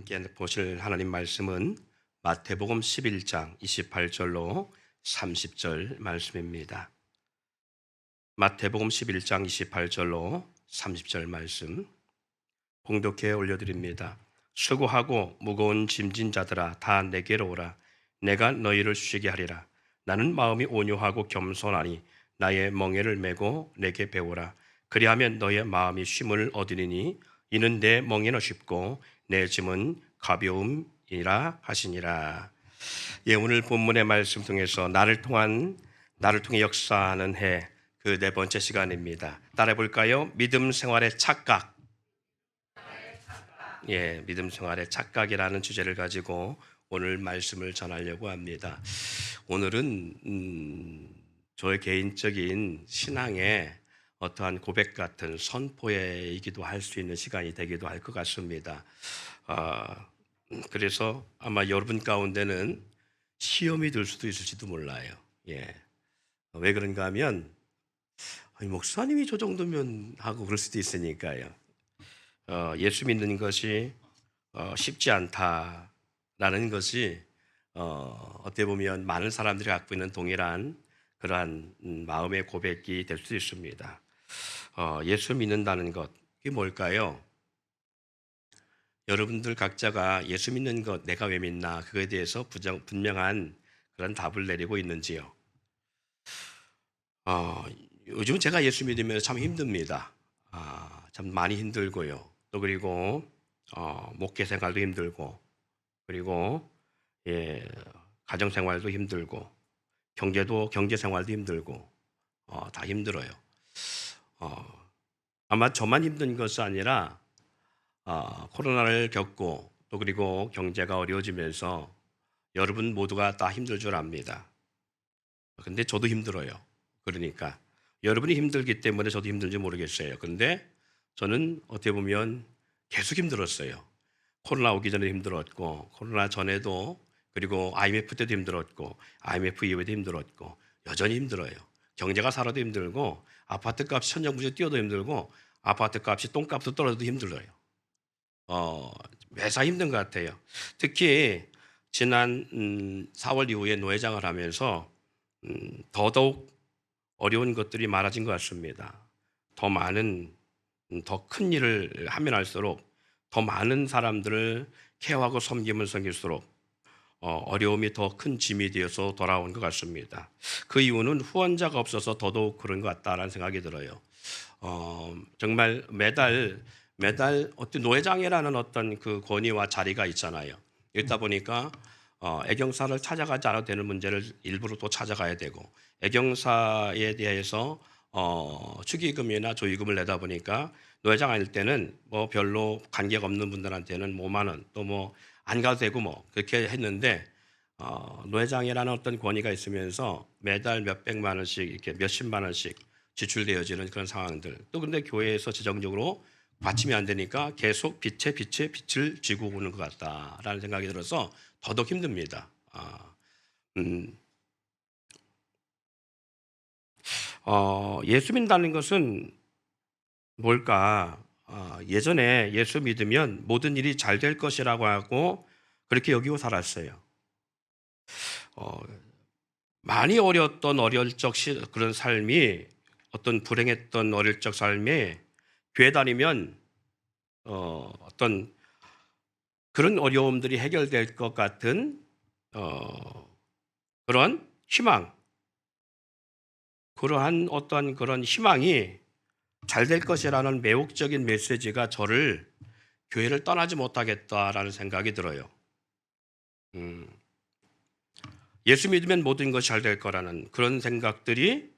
함께 보실 하나님 말씀은 마태복음 11장 28절로 30절 말씀입니다. 마태복음 11장 28절로 30절 말씀 봉독해 올려드립니다. 수고하고 무거운 짐진 자들아 다 내게로 오라. 내가 너희를 쉬게 하리라. 나는 마음이 온유하고 겸손하니 나의 멍에를 메고 내게 배우라. 그리하면 너의 마음이 쉼을 얻으리니 이는 내 멍에는 쉽고 내 짐은 가벼움이라 하시니라. 예, 오늘 본문의 말씀 통해서 나를 통해 역사하는 해, 그 네 번째 시간입니다. 따라해 볼까요? 믿음 생활의 착각. 예, 믿음 생활의 착각이라는 주제를 가지고 오늘 말씀을 전하려고 합니다. 오늘은 저의 개인적인 신앙의 어떠한 고백 같은 선포이기도 할 수 있는 시간이 되기도 할 것 같습니다. 그래서 아마 여러분 가운데는 시험이 들 수도 있을지도 몰라요. 예. 왜 그런가 하면 목사님이 저 정도면 하고 그럴 수도 있으니까요. 예수 믿는 것이 쉽지 않다라는 것이 어떻게 보면 많은 사람들이 갖고 있는 동일한 그러한 마음의 고백이 될 수 있습니다. 예수 믿는다는 것, 이게 뭘까요? 여러분들 각자가 예수 믿는 것, 내가 왜 믿나, 그거에 대해서 분명한 그런 답을 내리고 있는지요? 요즘 제가 예수 믿으면서 참 힘듭니다. 참 많이 힘들고요. 또 그리고 목회 생활도 힘들고, 그리고 예, 가정 생활도 힘들고, 경제 생활도 힘들고, 다 힘들어요. 아마 저만 힘든 것이 아니라 코로나를 겪고 또 그리고 경제가 어려워지면서 여러분 모두가 다 힘들 줄 압니다. 근데 저도 힘들어요. 그러니까 여러분이 힘들기 때문에 저도 힘든지 모르겠어요. 근데 저는 어떻게 보면 계속 힘들었어요. 코로나 오기 전에 힘들었고, 코로나 전에도, 그리고 IMF 때도 힘들었고, IMF 이후에도 힘들었고, 여전히 힘들어요. 경제가 살아도 힘들고, 아파트 값이 천정부지 뛰어도 힘들고, 아파트 값이 똥값도 떨어져도 힘들어요. 매사 힘든 것 같아요. 특히 지난 4월 이후에 노회장을 하면서 더더욱 어려운 것들이 많아진 것 같습니다. 더 큰 일을 하면 할수록 더 많은 사람들을 케어하고 섬기면 섬길수록 어려움이 더 큰 짐이 되어서 돌아온 것 같습니다. 그 이유는 후원자가 없어서 더더욱 그런 것 같다라는 생각이 들어요. 정말 매달 어떤 노회장이라는 어떤 그 권위와 자리가 있잖아요. 이렇다 보니까 애경사를 찾아가지 않아도 되는 문제를 일부러 또 찾아가야 되고, 애경사에 대해서 축의금이나 조의금을 내다 보니까 노회장 아닐 때는 뭐 별로 관계가 없는 분들한테는 5만 원, 또 뭐 안 가도 되고 뭐 그렇게 했는데, 노회장이라는 어떤 권위가 있으면서 매달 몇백만 원씩, 이렇게 몇십만 원씩 지출되어지는 그런 상황들, 또 근데 교회에서 재정적으로 받침이 안 되니까 계속 빛을 지고 오는 것 같다라는 생각이 들어서 더더욱 힘듭니다. 예수 믿는다는 것은 뭘까? 예전에 예수 믿으면 모든 일이 잘 될 것이라고 하고 그렇게 여기고 살았어요. 많이 어려웠던 그런 삶이, 어떤 불행했던 어릴 적 삶에 교회 다니면 어떤 그런 어려움들이 해결될 것 같은 그런 희망, 그러한 어떤 그런 희망이 잘 될 것이라는 매혹적인 메시지가 저를 교회를 떠나지 못하겠다라는 생각이 들어요. 예수 믿으면 모든 것이 잘 될 거라는 그런 생각들이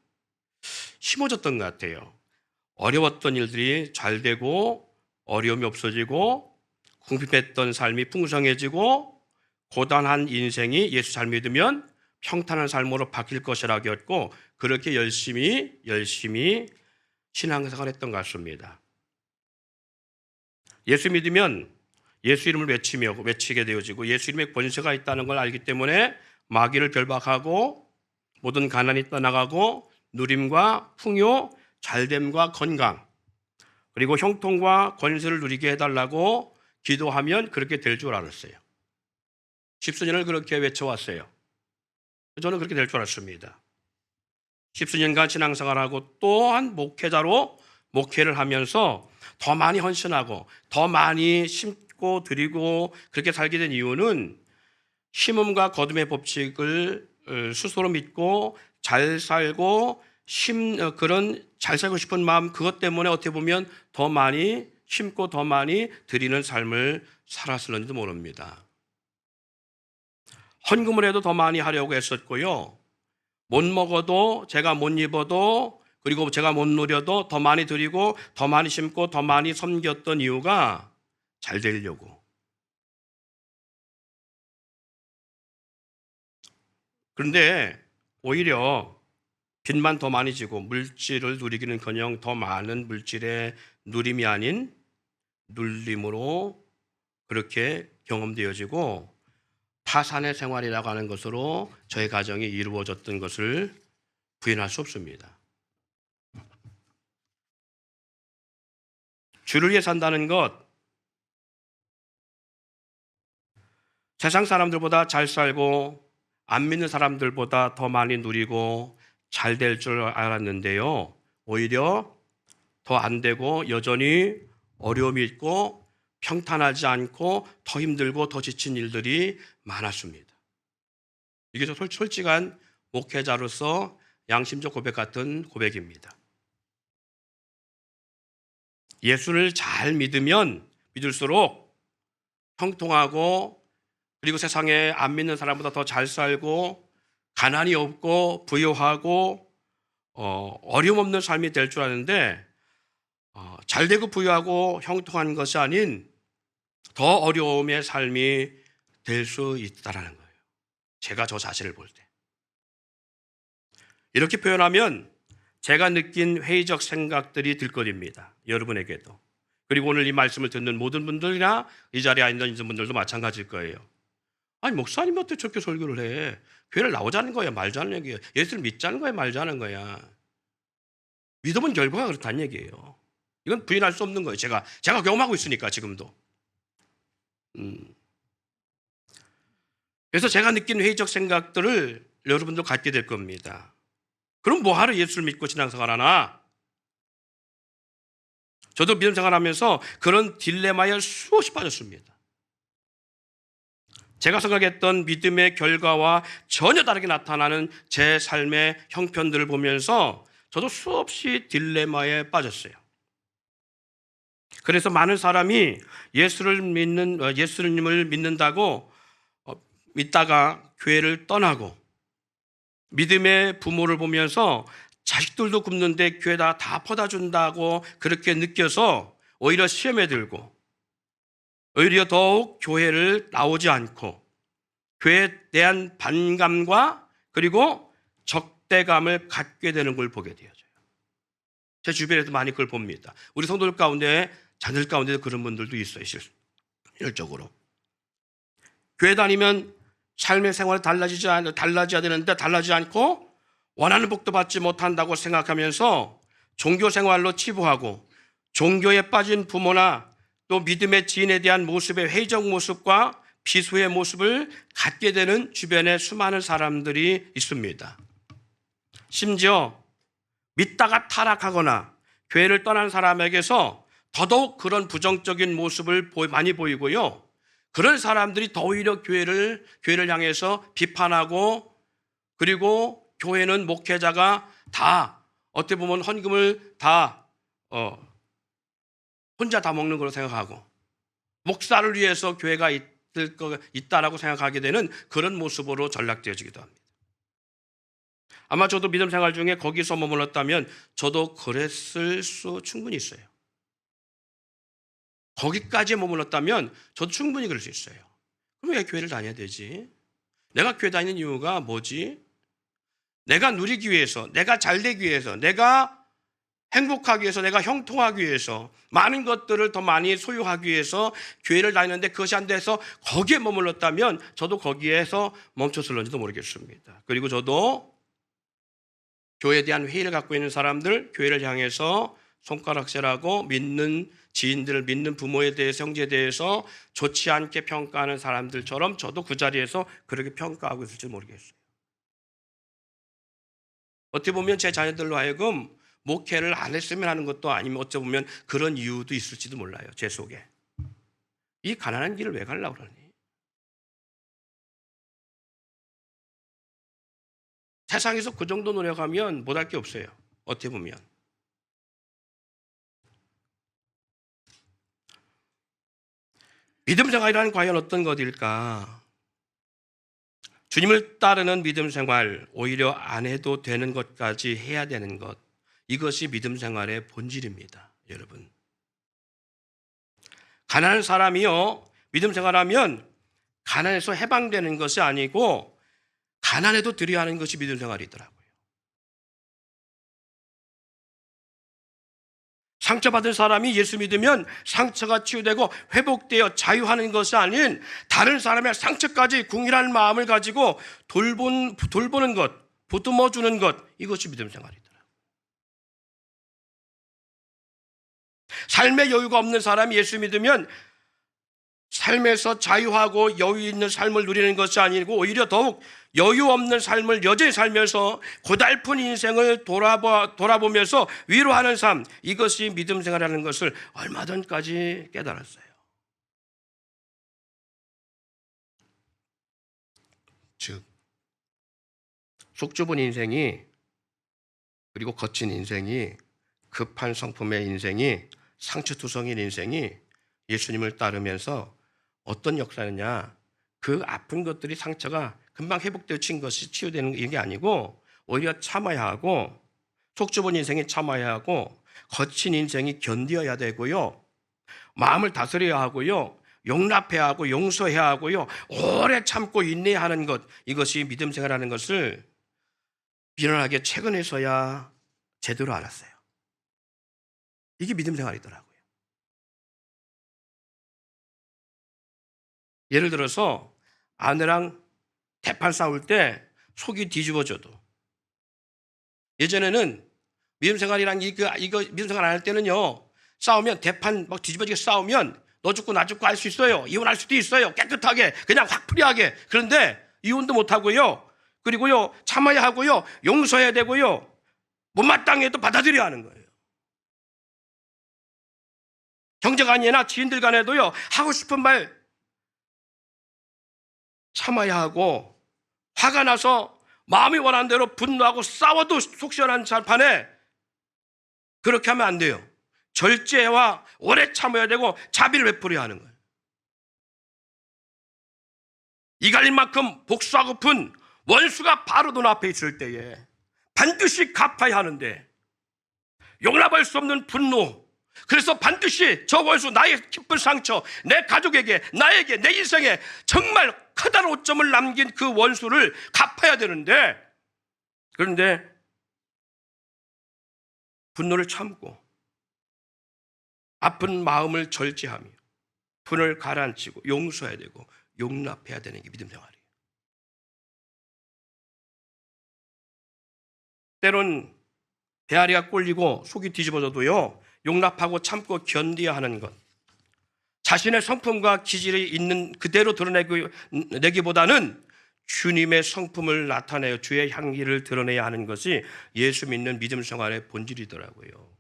심어졌던 것 같아요. 어려웠던 일들이 잘 되고 어려움이 없어지고 궁핍했던 삶이 풍성해지고 고단한 인생이 예수 잘 믿으면 평탄한 삶으로 바뀔 것이라고 했고, 그렇게 열심히 신앙생활을 했던 것 같습니다. 예수 믿으면 예수 이름을 외치게 되어지고 예수 이름에 권세가 있다는 걸 알기 때문에 마귀를 결박하고 모든 가난이 떠나가고 누림과 풍요, 잘됨과 건강, 그리고 형통과 권세를 누리게 해달라고 기도하면 그렇게 될 줄 알았어요. 십수년을 그렇게 외쳐왔어요. 저는 그렇게 될 줄 알았습니다. 십수년간 신앙생활하고 또한 목회자로 목회를 하면서 더 많이 헌신하고 더 많이 심고 드리고 그렇게 살게 된 이유는 심음과 거둠의 법칙을 스스로 믿고 잘 살고 그런 잘 살고 싶은 마음, 그것 때문에 어떻게 보면 더 많이 심고 더 많이 드리는 삶을 살았을는지도 모릅니다. 헌금을 해도 더 많이 하려고 했었고요. 못 먹어도, 제가 못 입어도, 그리고 제가 못 누려도 더 많이 드리고 더 많이 심고 더 많이 섬겼던 이유가 잘 되려고. 그런데 오히려 빚만 더 많이 지고 물질을 누리기는커녕 더 많은 물질의 누림이 아닌 눌림으로 그렇게 경험되어지고 파산의 생활이라고 하는 것으로 저의 가정이 이루어졌던 것을 부인할 수 없습니다. 주를 위해 산다는 것, 세상 사람들보다 잘 살고 안 믿는 사람들보다 더 많이 누리고 잘 될 줄 알았는데요. 오히려 더 안 되고 여전히 어려움이 있고 평탄하지 않고 더 힘들고 더 지친 일들이 많았습니다. 이게 솔직한 목회자로서 양심적 고백 같은 고백입니다. 예수를 잘 믿으면 믿을수록 형통하고 그리고 세상에 안 믿는 사람보다 더 잘 살고 가난이 없고 부유하고 어려움 없는 삶이 될 줄 아는데 잘 되고 부유하고 형통한 것이 아닌 더 어려움의 삶이 될 수 있다라는 거예요. 제가 저 자신을 볼 때. 이렇게 표현하면 제가 느낀 회의적 생각들이 들 것입니다. 여러분에게도. 그리고 오늘 이 말씀을 듣는 모든 분들이나 이 자리에 앉은 분들도 마찬가지일 거예요. 아니 목사님이 어떻게 저렇게 설교를 해? 교회를 나오자는 거야 말자는 얘기야. 예수를 믿자는 거야 말자는 거야. 믿으면 결과가 그렇다는 얘기예요. 이건 부인할 수 없는 거예요. 제가 경험하고 있으니까 지금도. 그래서 제가 느낀 회의적 생각들을 여러분도 갖게 될 겁니다. 그럼 뭐하러 예수를 믿고 신앙생활하나? 저도 믿음 생활하면서 그런 딜레마에 수없이 빠졌습니다. 제가 생각했던 믿음의 결과와 전혀 다르게 나타나는 제 삶의 형편들을 보면서 저도 수없이 딜레마에 빠졌어요. 그래서 많은 사람이 예수님을 믿는다고 믿다가 교회를 떠나고 믿음의 부모를 보면서 자식들도 굶는데 교회다 다 퍼다 준다고 그렇게 느껴서 오히려 시험에 들고 오히려 더욱 교회를 나오지 않고 교회에 대한 반감과 그리고 적대감을 갖게 되는 걸 보게 되어져요. 제 주변에도 많이 그걸 봅니다. 우리 성도들 가운데 자녀들 가운데도 그런 분들도 있어요. 실질적으로. 교회 다니면 삶의 생활이 달라져야 되는데 달라지지 않고 원하는 복도 받지 못한다고 생각하면서 종교 생활로 치부하고 종교에 빠진 부모나 또 믿음의 지인에 대한 모습의 회의적 모습과 비수의 모습을 갖게 되는 주변에 수많은 사람들이 있습니다. 심지어 믿다가 타락하거나 교회를 떠난 사람에게서 더더욱 그런 부정적인 모습을 많이 보이고요. 그런 사람들이 더 오히려 교회를 향해서 비판하고 그리고 교회는 목회자가 다 어떻게 보면 헌금을 다 혼자 다 먹는 걸로 생각하고 목사를 위해서 교회가 있다라고 생각하게 되는 그런 모습으로 전락되어지기도 합니다. 아마 저도 믿음 생활 중에 거기서 머물렀다면 저도 그랬을 수 충분히 있어요. 거기까지 머물렀다면 저도 충분히 그럴 수 있어요. 그럼 왜 교회를 다녀야 되지? 내가 교회 다니는 이유가 뭐지? 내가 누리기 위해서, 내가 잘되기 위해서, 내가 행복하기 위해서, 내가 형통하기 위해서, 많은 것들을 더 많이 소유하기 위해서 교회를 다니는데 그것이 안 돼서 거기에 머물렀다면 저도 거기에서 멈췄을런지도 모르겠습니다. 그리고 저도 교회에 대한 회의를 갖고 있는 사람들, 교회를 향해서 손가락질하고 믿는 지인들, 믿는 부모에 대해서, 형제에 대해서 좋지 않게 평가하는 사람들처럼 저도 그 자리에서 그렇게 평가하고 있을지 모르겠어요. 어떻게 보면 제 자녀들로 하여금 목회를 안 했으면 하는 것도 아니면 어찌 보면 그런 이유도 있을지도 몰라요. 제 속에. 이 가난한 길을 왜 가려고 그러니? 세상에서 그 정도 노력하면 못할 게 없어요. 어떻게 보면. 믿음 생활이란 과연 어떤 것일까? 주님을 따르는 믿음 생활, 오히려 안 해도 되는 것까지 해야 되는 것. 이것이 믿음 생활의 본질입니다. 여러분. 가난한 사람이요, 믿음 생활하면 가난에서 해방되는 것이 아니고 가난해도 드려야 하는 것이 믿음 생활이더라고요. 상처받은 사람이 예수 믿으면 상처가 치유되고 회복되어 자유하는 것이 아닌 다른 사람의 상처까지 궁일한 마음을 가지고 돌보는 것, 보듬어주는 것, 이것이 믿음 생활이더라고요. 삶의 여유가 없는 사람이 예수 믿으면 삶에서 자유하고 여유 있는 삶을 누리는 것이 아니고 오히려 더욱 여유 없는 삶을 여전히 살면서 고달픈 인생을 돌아보면서 위로하는 삶, 이것이 믿음 생활이라는 것을 얼마 전까지 깨달았어요. 즉, 속 좁은 인생이, 그리고 거친 인생이, 급한 성품의 인생이, 상처투성인 인생이 예수님을 따르면서 어떤 역사느냐, 그 아픈 것들이, 상처가 금방 회복되어 친 것이 치유되는 게 아니고 오히려 참아야 하고, 속 좁은 인생이 참아야 하고, 거친 인생이 견뎌야 되고요, 마음을 다스려야 하고요, 용납해야 하고 용서해야 하고요, 오래 참고 인내해야 하는 것, 이것이 믿음 생활하는 것을 비련하게 최근에서야 제대로 알았어요. 이게 믿음 생활이더라고요. 예를 들어서 아내랑 대판 싸울 때 속이 뒤집어져도, 예전에는 믿음 생활이란 이거 믿음 생활 안 할 때는요, 싸우면 대판 막 뒤집어지게 싸우면 너 죽고 나 죽고 할 수 있어요. 이혼할 수도 있어요. 깨끗하게 그냥 확 프리하게. 그런데 이혼도 못 하고요. 그리고요, 참아야 하고요, 용서해야 되고요, 못마땅해도 받아들여야 하는 거예요. 형제간이나 지인들 간에도요, 하고 싶은 말 참아야 하고, 화가 나서 마음이 원하는 대로 분노하고 싸워도 속 시원한 판에 그렇게 하면 안 돼요. 절제와 오래 참아야 되고 자비를 베풀어야 하는 거예요. 이갈린 만큼 복수하고픈 원수가 바로 눈앞에 있을 때에 반드시 갚아야 하는데, 용납할 수 없는 분노, 그래서 반드시 저 원수, 나의 깊은 상처, 내 가족에게, 나에게, 내 인생에 정말 커다란 오점을 남긴 그 원수를 갚아야 되는데, 그런데 분노를 참고 아픈 마음을 절제하며 분을 가라앉히고 용서해야 되고 용납해야 되는 게 믿음 생활이에요. 때론 배앓이가 꼴리고 속이 뒤집어져도요, 용납하고 참고 견뎌야 하는 것, 자신의 성품과 기질이 있는 그대로 드러내기보다는 주님의 성품을 나타내어 주의 향기를 드러내야 하는 것이 예수 믿는 믿음 생활의 본질이더라고요.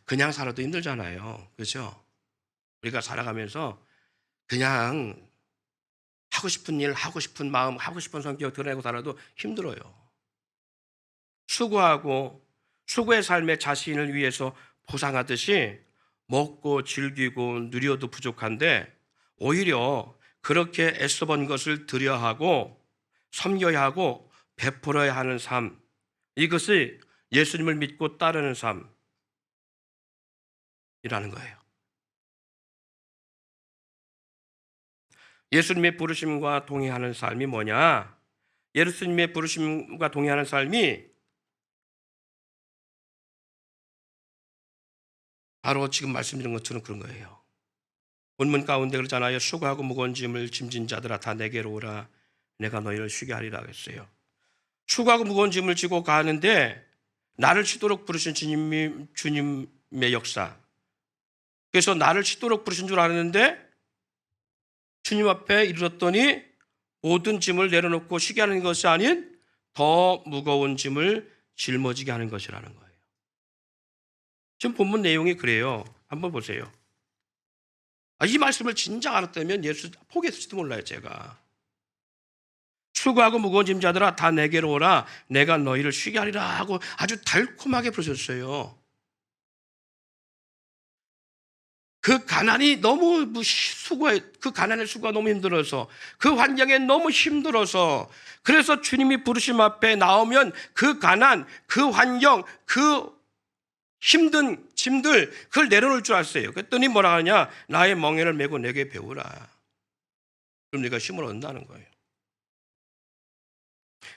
그냥 살아도 힘들잖아요. 그렇죠? 우리가 살아가면서 그냥 하고 싶은 일, 하고 싶은 마음, 하고 싶은 성격 드러내고 살아도 힘들어요. 수고하고 수고의 삶에 자신을 위해서 보상하듯이 먹고 즐기고 누려도 부족한데, 오히려 그렇게 애써본 것을 드려야 하고 섬겨야 하고 베풀어야 하는 삶, 이것이 예수님을 믿고 따르는 삶이라는 거예요. 예수님의 부르심과 동행하는 삶이 뭐냐? 예수님의 부르심과 동행하는 삶이 바로 지금 말씀드린 것처럼 그런 거예요. 본문 가운데 그러잖아요. 수고하고 무거운 짐을 짐진 자들아 다 내게로 오라. 내가 너희를 쉬게 하리라 했어요. 수고하고 무거운 짐을 지고 가는데 나를 쉬도록 부르신 주님의 역사. 그래서 나를 쉬도록 부르신 줄 알았는데 주님 앞에 이르렀더니 모든 짐을 내려놓고 쉬게 하는 것이 아닌 더 무거운 짐을 짊어지게 하는 것이라는 거예요. 지금 본문 내용이 그래요. 한번 보세요. 이 말씀을 진작 알았다면 예수 포기했을지도 몰라요, 제가. 수고하고 무거운 짐자들아 다 내게로 오라 내가 너희를 쉬게 하리라 하고 아주 달콤하게 부르셨어요. 그 가난이 너무 그 가난의 수고가 너무 힘들어서 그 환경에 너무 힘들어서 그래서 주님이 부르심 앞에 나오면 그 가난, 그 환경, 그 힘든 짐들 그걸 내려놓을 줄 알았어요. 그랬더니 뭐라 하냐? 나의 멍에를 메고 내게 배우라. 그럼 네가 힘을 얻는다는 거예요.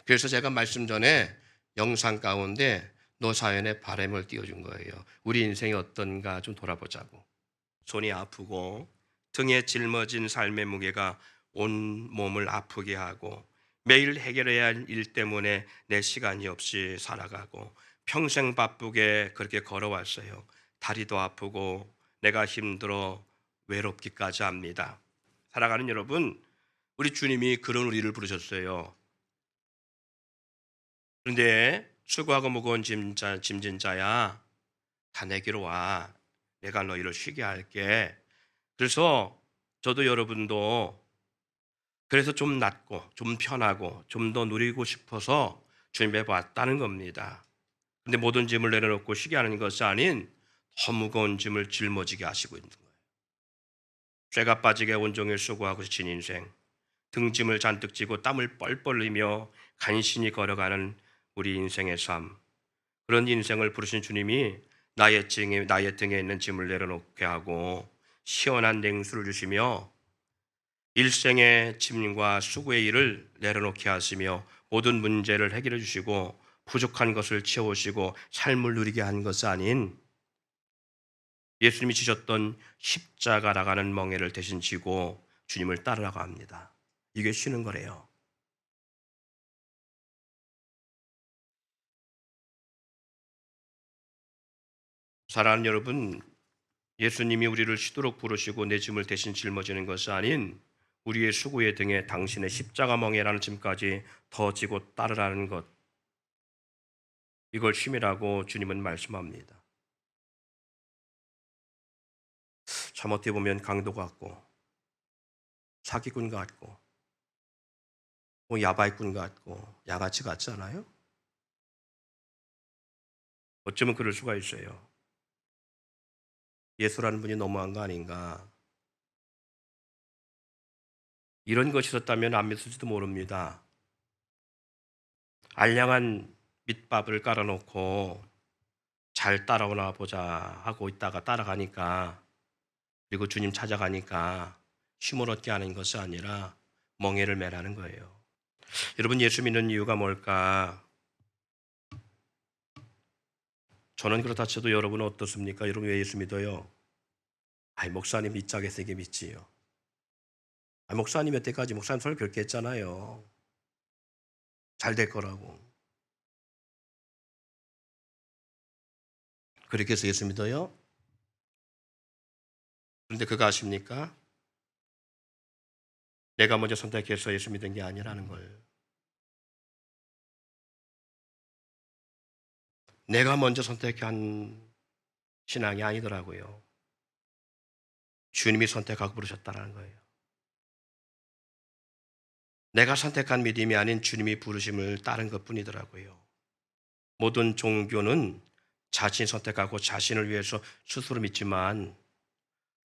그래서 제가 말씀 전에 영상 가운데 노사연의 바람을 띄워준 거예요. 우리 인생이 어떤가 좀 돌아보자고. 손이 아프고 등에 짊어진 삶의 무게가 온 몸을 아프게 하고 매일 해결해야 할 일 때문에 내 시간이 없이 살아가고 평생 바쁘게 그렇게 걸어왔어요. 다리도 아프고 내가 힘들어 외롭기까지 합니다. 살아가는 여러분, 우리 주님이 그런 우리를 부르셨어요. 그런데 수고하고 무거운 짐진 자야 다 내게로 와. 내가 너희를 쉬게 할게. 그래서 저도 여러분도 그래서 좀 낫고 좀 편하고 좀 더 누리고 싶어서 주님에 왔다는 겁니다. 근데 모든 짐을 내려놓고 쉬게 하는 것이 아닌 더 무거운 짐을 짊어지게 하시고 있는 거예요. 죄가 빠지게 온종일 수고하고 지친 인생, 등짐을 잔뜩 지고 땀을 뻘뻘 흘리며 간신히 걸어가는 우리 인생의 삶, 그런 인생을 부르신 주님이 나의 등에 있는 짐을 내려놓게 하고 시원한 냉수를 주시며 일생의 짐과 수고의 일을 내려놓게 하시며 모든 문제를 해결해 주시고 부족한 것을 채우시고 삶을 누리게 한 것이 아닌 예수님이 지셨던 십자가라가는 멍에를 대신 지고 주님을 따르라고 합니다. 이게 쉬는 거래요. 사랑하는 여러분, 예수님이 우리를 쉬도록 부르시고 내 짐을 대신 짊어지는 것이 아닌 우리의 수고의 등에 당신의 십자가 멍에라는 짐까지 더 지고 따르라는 것, 이걸 쉼이라고 주님은 말씀합니다. 참 어떻게 보면 강도 같고 사기꾼 같고 야바이꾼 같고 양아치 같지 않아요? 어쩌면 그럴 수가 있어요. 예수라는 분이 너무한 거 아닌가. 이런 것이 있었다면 안 믿을지도 모릅니다. 알량한 밑밥을 깔아놓고 잘 따라오나 보자 하고 있다가 따라가니까, 그리고 주님 찾아가니까 쉼을 얻게 하는 것이 아니라 멍에를 매라는 거예요. 여러분, 예수 믿는 이유가 뭘까? 저는 그렇다 쳐도 여러분은 어떻습니까? 여러분 왜 예수 믿어요? 목사님 믿자게 세게 믿지요. 목사님 여태까지 목사님 설교 그렇게 했잖아요. 잘 될 거라고. 그렇게 해서 예수 믿어요? 그런데 그거 아십니까? 내가 먼저 선택해서 예수 믿은 게 아니라는 걸. 내가 먼저 선택한 신앙이 아니더라고요. 주님이 선택하고 부르셨다는 거예요. 내가 선택한 믿음이 아닌 주님이 부르심을 따른 것뿐이더라고요. 모든 종교는 자신이 선택하고 자신을 위해서 스스로 믿지만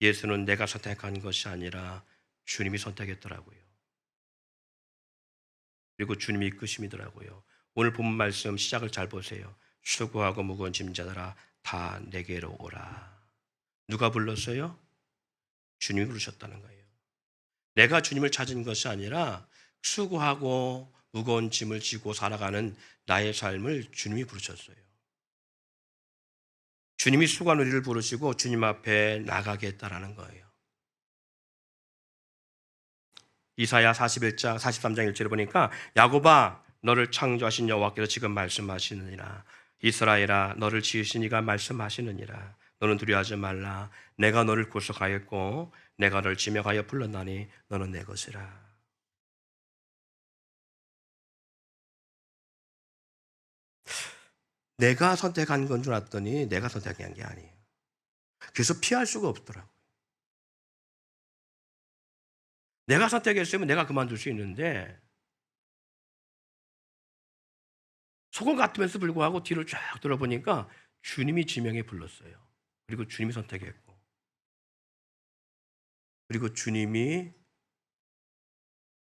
예수는 내가 선택한 것이 아니라 주님이 선택했더라고요. 그리고 주님이 이끄심이더라고요. 오늘 본 말씀 시작을 잘 보세요. 수고하고 무거운 짐자들아 다 내게로 오라. 누가 불렀어요? 주님이 부르셨다는 거예요. 내가 주님을 찾은 것이 아니라 수고하고 무거운 짐을 지고 살아가는 나의 삶을 주님이 부르셨어요. 주님이 수고한 우리를 부르시고 주님 앞에 나가게 했다라는 거예요. 이사야 41장 43장 1절에 보니까 야곱아 너를 창조하신 여호와께서 지금 말씀하시느니라 이스라엘아 너를 지으신 이가 말씀하시느니라. 너는 두려워하지 말라. 내가 너를 구속하였고 내가 너를 지명하여 불렀나니 너는 내 것이라. 내가 선택한 건 줄 알았더니 내가 선택한 게 아니에요. 그래서 피할 수가 없더라고요. 내가 선택했으면 내가 그만둘 수 있는데 속은 같으면서 불구하고 뒤를 쫙 돌아보니까 주님이 지명해 불렀어요. 그리고 주님이 선택했고 그리고 주님이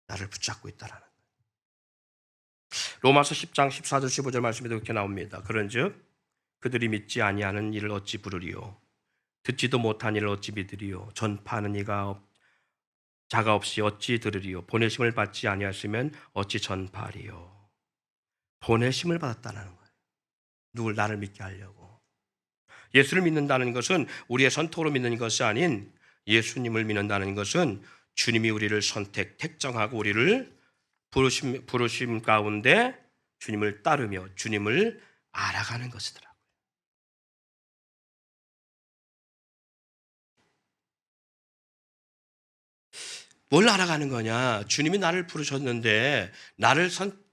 나를 붙잡고 있다라는 거예요. 로마서 10장 14절 15절 말씀에도 이렇게 나옵니다. 그런즉 그들이 믿지 아니하는 일을 어찌 부르리요 듣지도 못한 일을 어찌 믿으리요 전파하는 이가 자가 없이 어찌 들으리요 보내심을 받지 아니하시면 어찌 전파하리요. 보내심을 받았다는 거예요. 누굴 나를 믿게 하려고. 예수를 믿는다는 것은 우리의 선택으로 믿는 것이 아닌 예수님을 믿는다는 것은 주님이 우리를 택정하고 우리를 부르심 가운데 주님을 따르며 주님을 알아가는 것이더라고요. 뭘 알아가는 거냐? 주님이 나를 부르셨는데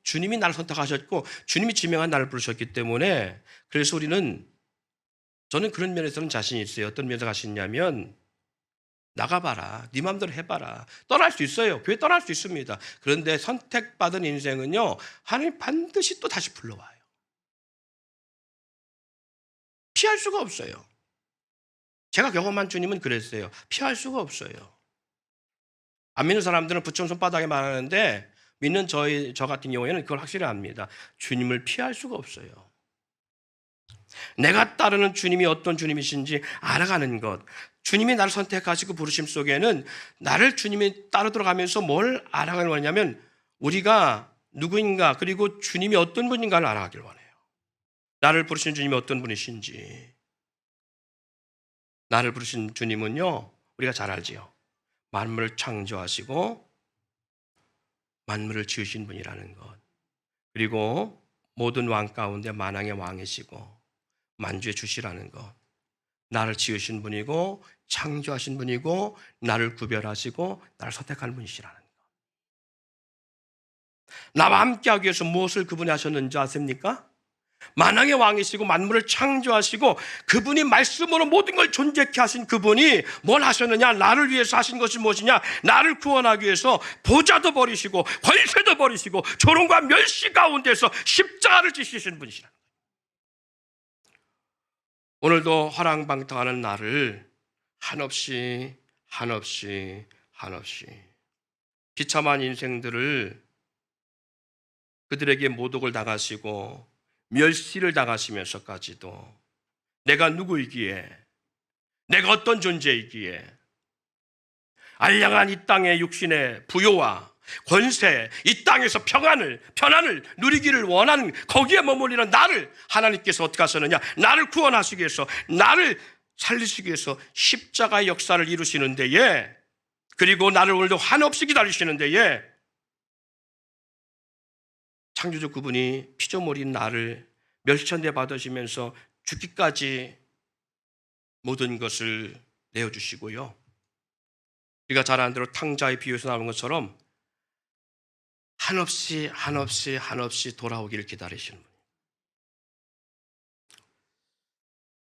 주님이 나를 선택하셨고 주님이 지명한 나를 부르셨기 때문에 그래서 저는 그런 면에서는 자신이 있어요. 어떤 면에서 자신이냐면 나가봐라. 네 마음대로 해봐라. 떠날 수 있어요. 교회 떠날 수 있습니다. 그런데 선택받은 인생은요. 하나님 반드시 또 다시 불러와요. 피할 수가 없어요. 제가 경험한 주님은 그랬어요. 피할 수가 없어요. 안 믿는 사람들은 붙여온 손바닥에 말하는데 믿는 저 같은 경우에는 그걸 확실히 압니다. 주님을 피할 수가 없어요. 내가 따르는 주님이 어떤 주님이신지 알아가는 것. 주님이 나를 선택하시고 부르심 속에는 나를 주님이 따르도록 하면서 뭘 알아가길 원하냐면 우리가 누구인가 그리고 주님이 어떤 분인가를 알아가길 원해요. 나를 부르신 주님이 어떤 분이신지. 나를 부르신 주님은요. 우리가 잘 알지요. 만물을 창조하시고 만물을 지으신 분이라는 것. 그리고 모든 왕 가운데 만왕의 왕이시고 만주의 주시라는 것. 나를 지으신 분이고 창조하신 분이고 나를 구별하시고 나를 선택하는 분이시라는 것. 나와 함께하기 위해서 무엇을 그분이 하셨는지 아십니까? 만왕의 왕이시고 만물을 창조하시고 그분이 말씀으로 모든 걸 존재케 하신 그분이 뭘 하셨느냐? 나를 위해서 하신 것이 무엇이냐? 나를 구원하기 위해서 보좌도 버리시고 권세도 버리시고 조롱과 멸시 가운데서 십자가를 지시신 분이시라. 오늘도 허랑방탕하는 나를 한없이 비참한 인생들을 그들에게 모독을 당하시고 멸시를 당하시면서까지도 내가 누구이기에 내가 어떤 존재이기에 알량한 이 땅의 육신의 부요와 권세, 이 땅에서 편안을 누리기를 원하는 거기에 머물리는 나를 하나님께서 어떻게 하셨느냐? 나를 구원하시기 위해서 나를 살리시기 위해서 십자가의 역사를 이루시는 데에 그리고 나를 오늘도 한없이 기다리시는 데에 창조주 그분이 피조물인 나를 멸시천대 받으시면서 죽기까지 모든 것을 내어주시고요. 우리가 잘 아는 대로 탕자의 비유에서 나오는 것처럼 한없이 돌아오기를 기다리시는 분.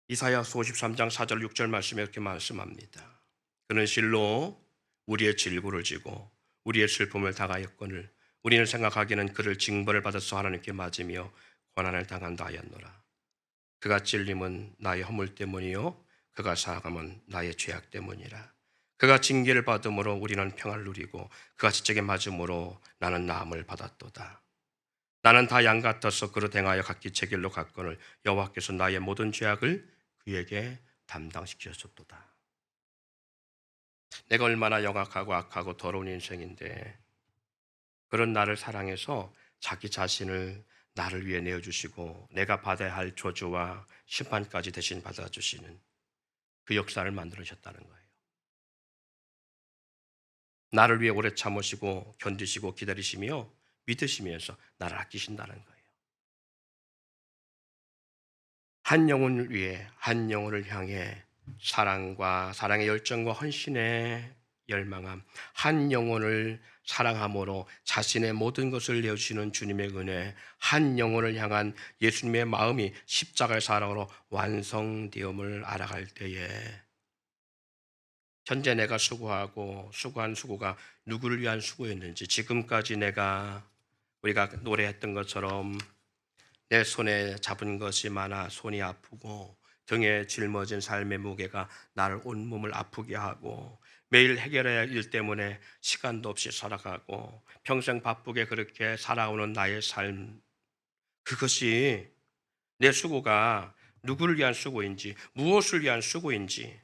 이사야서 53장 4절 6절 말씀에 이렇게 말씀합니다. 그는 실로 우리의 질고를 지고 우리의 슬픔을 당하였거늘 우리는 생각하기는 그를 징벌을 받아서 하나님께 맞으며 고난을 당한다 하였노라. 그가 찔림은 나의 허물 때문이요 그가 사함은 나의 죄악 때문이라. 그가 징계를 받음으로 우리는 평안을 누리고 그가 지적에 맞음으로 나는 나음을 받았도다. 나는 다 양 같아서 그로 행하여 각기 제 길로 갔거늘 여호와께서 나의 모든 죄악을 그에게 담당시키셨도다. 내가 얼마나 영악하고 악하고 더러운 인생인데 그런 나를 사랑해서 자기 자신을 나를 위해 내어주시고 내가 받아야 할 저주와 심판까지 대신 받아주시는 그 역사를 만들으셨다는 거예요. 나를 위해 오래 참으시고 견디시고 기다리시며 믿으시면서 나를 아끼신다는 거예요. 한 영혼을 위해, 한 영혼을 향해 사랑과 사랑의 열정과 헌신에 열망함, 한 영혼을 사랑함으로 자신의 모든 것을 내어주시는 주님의 은혜, 한 영혼을 향한 예수님의 마음이 십자가의 사랑으로 완성되음을 알아갈 때에 현재 내가 수고한 수고가 누구를 위한 수고였는지, 지금까지 우리가 노래했던 것처럼 내 손에 잡은 것이 많아 손이 아프고 등에 짊어진 삶의 무게가 나를 온몸을 아프게 하고 매일 해결해야 할 일 때문에 시간도 없이 살아가고 평생 바쁘게 그렇게 살아오는 나의 삶, 그것이 내 수고가 누구를 위한 수고인지, 무엇을 위한 수고인지,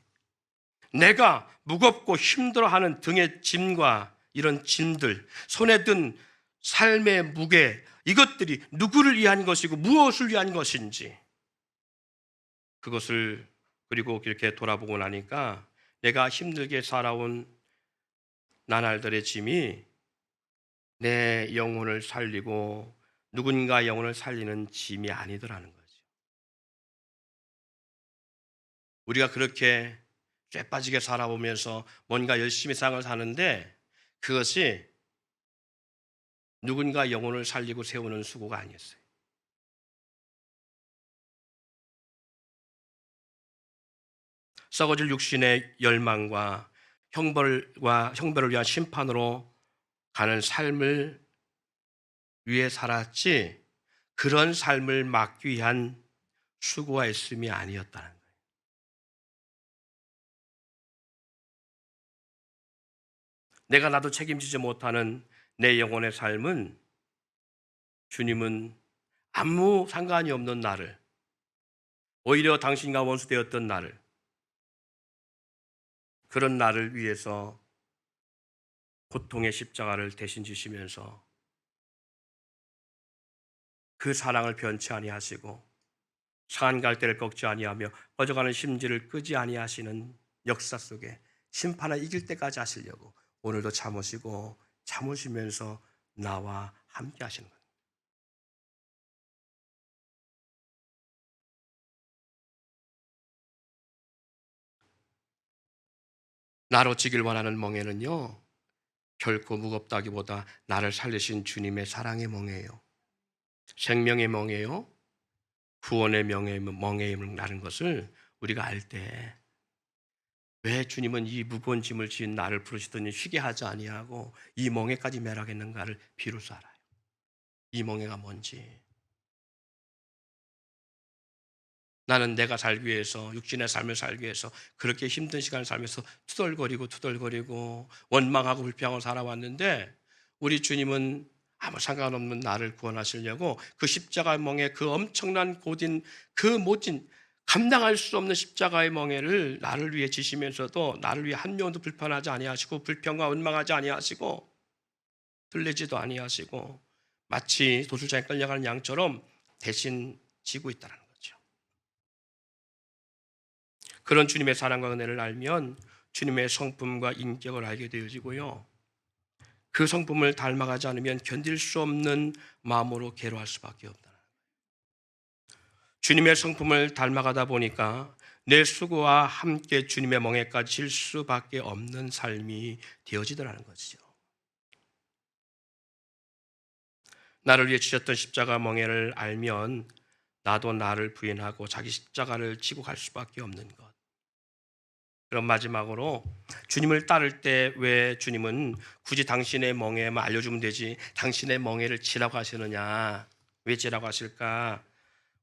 내가 무겁고 힘들어하는 등의 짐과 이런 짐들, 손에 든 삶의 무게, 이것들이 누구를 위한 것이고 무엇을 위한 것인지, 그것을 그리고 이렇게 돌아보고 나니까 내가 힘들게 살아온 나날들의 짐이 내 영혼을 살리고 누군가 영혼을 살리는 짐이 아니더라는 거죠. 우리가 그렇게 쇠빠지게 살아오면서 뭔가 열심히 세상을 사는데 그것이 누군가 영혼을 살리고 세우는 수고가 아니었어요. 썩어질 육신의 열망과 형벌을 위한 심판으로 가는 삶을 위해 살았지, 그런 삶을 막기 위한 수고와 애씀이 아니었다는 거예요. 내가 나도 책임지지 못하는 내 영혼의 삶은 주님은 아무 상관이 없는 나를, 오히려 당신과 원수되었던 나를, 그런 나를 위해서 고통의 십자가를 대신 지시면서 그 사랑을 변치 아니하시고 상한 갈대를 꺾지 아니하며 꺼져가는 심지를 끄지 아니하시는 역사 속에 심판을 이길 때까지 하시려고 오늘도 참으시면서 나와 함께 하시는 겁니다. 나로 지길 원하는 멍에는요, 결코 무겁다기보다 나를 살리신 주님의 사랑의 멍에예요. 생명의 멍에요. 구원의 멍에임을 것을 우리가 알 때, 왜 주님은 이 무거운 짐을 지은 나를 부르시더니 쉬게 하지 아니하고 이 멍에까지 매라겠는가를 비로소 알아요. 이 멍에가 뭔지. 나는 내가 살기 위해서, 육신의 삶을 살기 위해서 그렇게 힘든 시간을 살면서 투덜거리고 원망하고 불평하고 살아왔는데, 우리 주님은 아무 상관없는 나를 구원하시려고 그 십자가의 멍에, 그 엄청난 고진, 그 모진 감당할 수 없는 십자가의 멍에를 나를 위해 지시면서도 나를 위해 한 명도 불편하지 아니하시고 불평과 원망하지 아니하시고 들리지도 아니하시고 마치 도술장에 끌려가는 양처럼 대신 지고 있다는 거죠. 그런 주님의 사랑과 은혜를 알면 주님의 성품과 인격을 알게 되어지고요, 그 성품을 닮아가지 않으면 견딜 수 없는 마음으로 괴로워할 수밖에 없다. 주님의 성품을 닮아가다 보니까 내 수고와 함께 주님의 멍에까지 질 수밖에 없는 삶이 되어지더라는 것이죠. 나를 위해 지셨던 십자가 멍에를 알면 나도 나를 부인하고 자기 십자가를 지고 갈 수밖에 없는 것. 그럼 마지막으로, 주님을 따를 때 왜 주님은 굳이 당신의 멍에만 알려주면 되지 당신의 멍에를 지라고 하시느냐, 왜 지라고 하실까?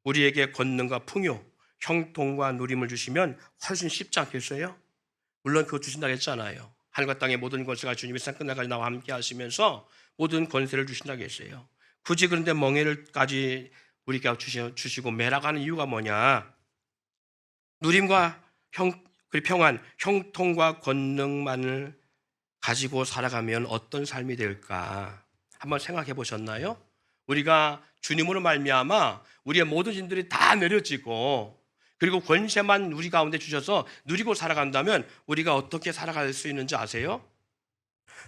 우리에게 권능과 풍요, 형통과 누림을 주시면 훨씬 쉽지 않겠어요? 물론 그거 주신다고 했잖아요. 하늘과 땅의 모든 권세가 주님이 세상 끝날까지 나와 함께 하시면서 모든 권세를 주신다고 했어요. 굳이 그런데 멍에를까지 우리가 주시고 매라가는 이유가 뭐냐? 누림과 그리고 평안, 형통과 권능만을 가지고 살아가면 어떤 삶이 될까? 한번 생각해 보셨나요? 우리가 주님으로 말미암아 우리의 모든 짐들이 다 내려지고 그리고 권세만 우리 가운데 주셔서 누리고 살아간다면 우리가 어떻게 살아갈 수 있는지 아세요?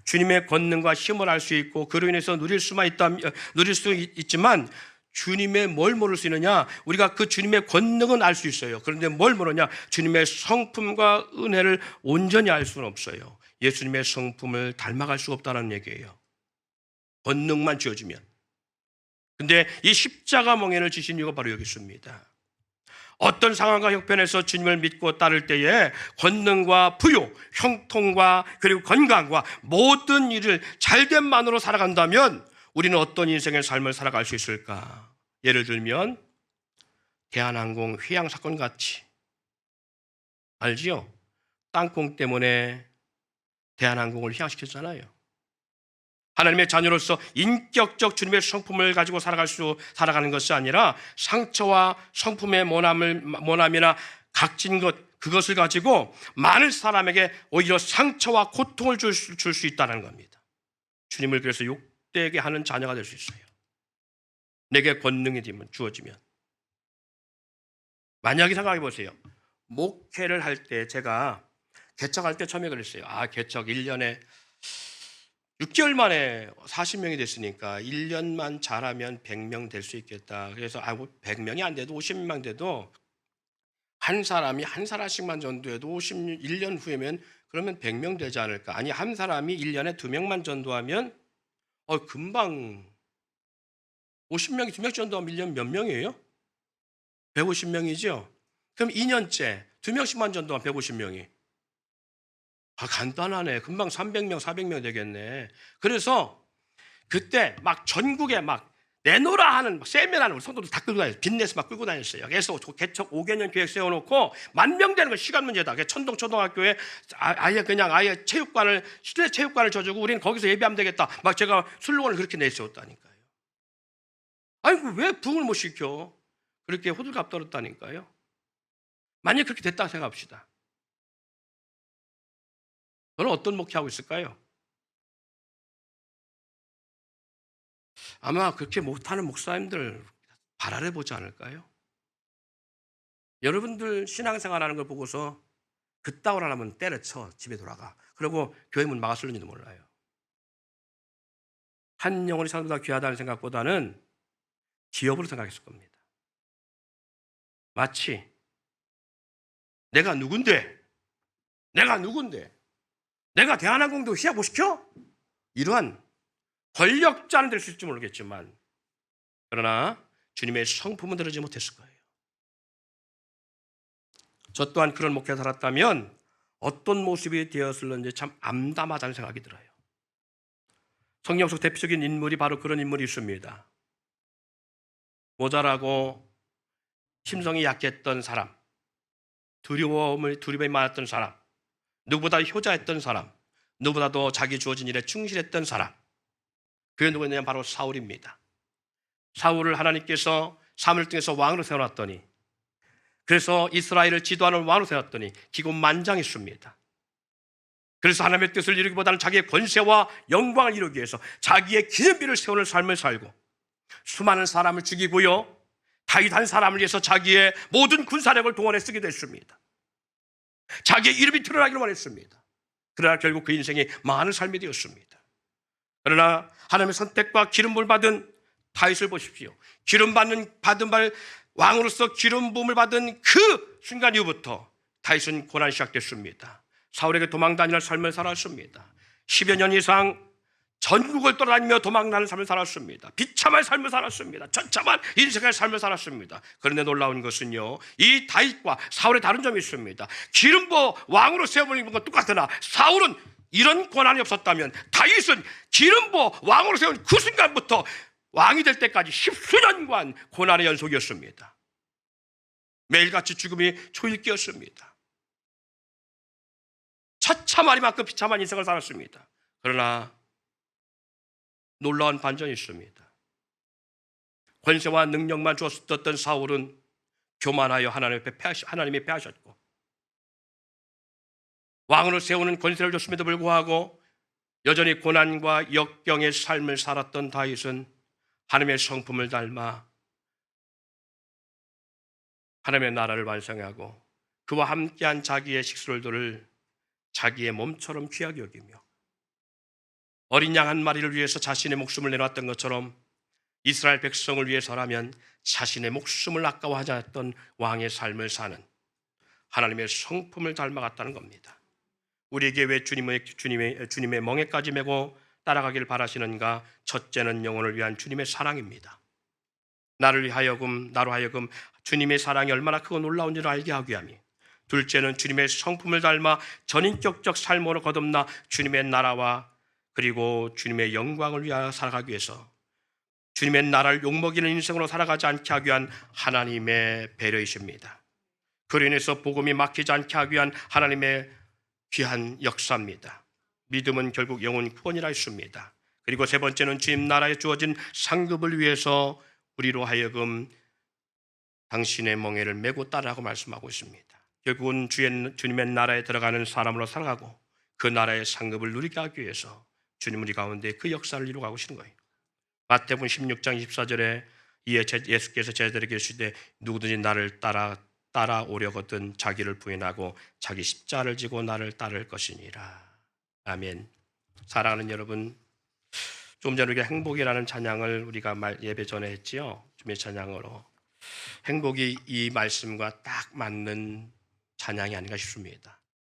주님의 권능과 힘을 알 수 있고 그로 인해서 누릴 수 있지만 주님의 뭘 모를 수 있느냐? 우리가 그 주님의 권능은 알 수 있어요. 그런데 뭘 모르냐? 주님의 성품과 은혜를 온전히 알 수는 없어요. 예수님의 성품을 닮아갈 수가 없다는 얘기예요. 권능만 주어지면. 근데 이 십자가 멍에를 지신 이유가 바로 여기 있습니다. 어떤 상황과 형편에서 주님을 믿고 따를 때에 권능과 부요, 형통과 그리고 건강과 모든 일을 잘됨만으로 살아간다면 우리는 어떤 인생의 삶을 살아갈 수 있을까? 예를 들면 대한항공 회항 사건 같이, 알지요? 땅콩 때문에 대한항공을 회항시켰잖아요. 하나님의 자녀로서 인격적 주님의 성품을 가지고 살아가는 것이 아니라 상처와 성품의 모남이나 각진 그것을 가지고 많은 사람에게 오히려 상처와 고통을 줄 수 있다는 겁니다. 주님을 그래서 욕되게 하는 자녀가 될 수 있어요. 내게 권능이 주어지면. 만약에 생각해 보세요. 목회를 할 때 제가 개척할 때 처음에 그랬어요. 개척 1년에 6개월 만에 40명이 됐으니까 1년만 잘하면 100명 될 수 있겠다. 그래서 100명이 안 돼도 50명 돼도 한 사람이 한 사람씩만 전도해도 1년 후에면 그러면 100명 되지 않을까? 아니, 한 사람이 1년에 2명만 전도하면 금방 50명이 2명 전도하면 1년 몇 명이에요? 150명이죠? 그럼 2년째 2명씩만 전도하면 150명이. 간단하네. 금방 300명, 400명 되겠네. 그래서 그때 막 전국에 막 내노라 하는 세미나를 우리 성도들 다 끌고 다녔어요. 빚내서 막 끌고 다녔어요. 그래서 개척 5개년 계획 세워놓고 10,000명 되는 건 시간 문제다. 그래서 천동초등학교에 아예 체육관을, 실내 체육관을 줘주고 우리는 거기서 예배하면 되겠다. 막 제가 슬로건을 그렇게 내세웠다니까요. 아이고, 왜 부흥을 못 시켜? 그렇게 호들갑 떨었다니까요. 만약 그렇게 됐다고 생각합시다. 저는 어떤 목회하고 있을까요? 아마 그렇게 못하는 목사님들 발아래 보지 않을까요? 여러분들 신앙생활하는 걸 보고서 그따구로 하면 때려쳐 집에 돌아가. 그리고 교회 문 막았을지도 몰라요. 한 영혼이 사람보다 귀하다는 생각보다는 기업으로 생각했을 겁니다. 마치 내가 누군데? 내가 대한항공도 희약 못 시켜? 이러한 권력자는 될 수 있을지 모르겠지만 그러나 주님의 성품은 들어지 못했을 거예요. 저 또한 그런 목회에 살았다면 어떤 모습이 되었을는지 참 암담하다는 생각이 들어요. 성경 속 대표적인 인물이 바로 그런 인물이 있습니다. 모자라고 심성이 약했던 사람, 두려움이 많았던 사람, 누구보다 효자했던 사람, 누구보다도 자기 주어진 일에 충실했던 사람, 그게 누구냐면 바로 사울입니다. 사울을 하나님께서 사무엘 통해서 왕으로 세워놨더니, 그래서 이스라엘을 지도하는 왕으로 세웠더니 기곤만장했습니다. 그래서 하나님의 뜻을 이루기보다는 자기의 권세와 영광을 이루기 위해서 자기의 기념비를 세우는 삶을 살고 수많은 사람을 죽이고요, 다윗 한 사람을 위해서 자기의 모든 군사력을 동원해 쓰기도 했습니다. 자기의 이름이 드러나기를 원했습니다. 그러나 결국 그 인생이 많은 삶이 되었습니다. 그러나 하나님의 선택과 기름부음을 받은 다윗을 보십시오. 받은 왕으로서 기름 부음을 받은 그 순간 이후부터 다윗은 고난이 시작됐습니다. 사울에게 도망다니는 삶을 살았습니다. 10여 년 이상 전국을 떠다니며 도망다니는 삶을 살았습니다. 비참한 삶을 살았습니다. 처참한 인생의 삶을 살았습니다. 그런데 놀라운 것은요, 이 다윗과 사울의 다른 점이 있습니다. 기름부 왕으로 세워버린 건 똑같으나 사울은 이런 고난이 없었다면 다윗은 기름부 왕으로 세운 그 순간부터 왕이 될 때까지 10수년간 고난의 연속이었습니다. 매일같이 죽음이 초일기였습니다. 처참하리만큼 비참한 인생을 살았습니다. 그러나 놀라운 반전이 있습니다. 권세와 능력만 주었던 사울은 교만하여 하나님이 패하셨고, 왕으로 세우는 권세를 줬음에도 불구하고 여전히 고난과 역경의 삶을 살았던 다윗은 하나님의 성품을 닮아 하나님의 나라를 완성하고 그와 함께한 자기의 식솔들을 자기의 몸처럼 귀하게 여기며 어린 양 한 마리를 위해서 자신의 목숨을 내놨던 것처럼 이스라엘 백성을 위해서라면 자신의 목숨을 아까워하지 않았던 왕의 삶을 사는 하나님의 성품을 닮아갔다는 겁니다. 우리에게 왜 주님의 멍에까지 메고 따라가길 바라시는가? 첫째는 영혼을 위한 주님의 사랑입니다. 나로 하여금 주님의 사랑이 얼마나 크고 놀라운지를 알게 하기 위함이. 둘째는 주님의 성품을 닮아 전인격적 삶으로 거듭나 주님의 나라와 그리고 주님의 영광을 위하여 살아가기 위해서 주님의 나라를 욕먹이는 인생으로 살아가지 않게 하기 위한 하나님의 배려이십니다. 그로 인해서 복음이 막히지 않게 하기 위한 하나님의 귀한 역사입니다. 믿음은 결국 영혼 구원이라 했습니다. 그리고 세 번째는 주님 나라에 주어진 상급을 위해서 우리로 하여금 당신의 멍에를 메고 따르라고 말씀하고 있습니다. 결국은 주님의 나라에 들어가는 사람으로 살아가고 그 나라의 상급을 누리게 하기 위해서 주님 우리 가운데 그 역사를 이루고 계시는 거예요. 마태복음 16장 24절에 이에 예수께서 제자들에게 이르시되 누구든지 나를 따라오려거든 자기를 부인하고 자기 십자가를 지고 나를 따를 것이니라. 아멘. 사랑하는 여러분, 좀 전에 우리가 행복이라는 찬양을 우리가 예배 전에 했지요. 주님의 찬양으로. 행복이 이 말씀과 딱 맞는 찬양이 아닌가 싶습니다.